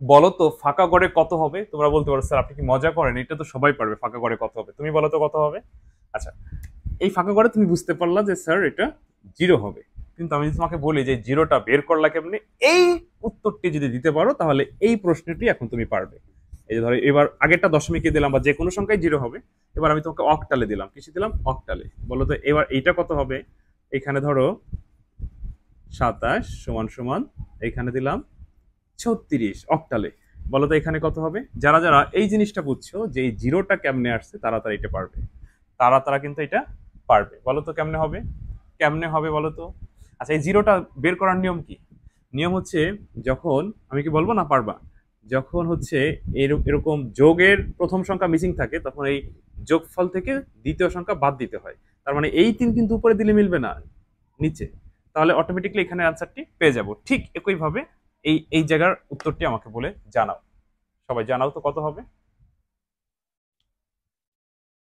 বলো তো ফাঁকা ঘরে কত হবে? তোমরা বলতে পারো স্যার আপনি কি মজা করেন, এটা তো সবাই পারবে, ফাঁকা ঘরে কত হবে, তুমি বলো তো কত হবে। আচ্ছা, এই ফাঁকা ঘরে তুমি বুঝতে পারলা যে স্যার এটা জিরো হবে, কিন্তু আমি যদি তোমাকে বলি যে জিরোটা বের করলা কেমনে, এই উত্তরটি যদি দিতে পারো তাহলে এই প্রশ্নটি এখন তুমি পারবে। এই যে ধরো এবার আগেরটা দশমিকে দিলাম বা যে কোনো সংখ্যায় জিরো হবে, এবার আমি তোমাকে অক্টালে দিলাম, কিসে দিলাম, অক্টালে। বলো তো এবার এইটা কত হবে। এখানে ধরো 27 = এখানে দিলাম 36 অক্টালে। বলো তো এখানে কত হবে। যারা যারা এই জিনিসটা বুঝছো যে এই জিরোটা কেমনে আসছে, তারা তারা এটা পারবে, তারা তারা কিন্তু এটা পারবে। বলো তো কেমনে হবে, কেমনে হবে বলো তো। আচ্ছা, এই জিরোটা বের করার নিয়ম কি। নিয়ম হচ্ছে, যখন আমি কি বলবো না পারবা, যখন হচ্ছে এরকম যোগের প্রথম সংখ্যা মিসিং থাকে, তখন এই যোগফল থেকে দ্বিতীয় সংখ্যা বাদ দিতে হয়। তার মানে এই 3 কিন্তু উপরে দিলে মিলবে না, নিচে। তাহলে অটোমেটিকলি এখানে আনসারটি পেয়ে যাব। ঠিক একইভাবে এই এই জায়গার উত্তরটি আমাকে বলে জানাও। সবাই জানাও তো কত হবে।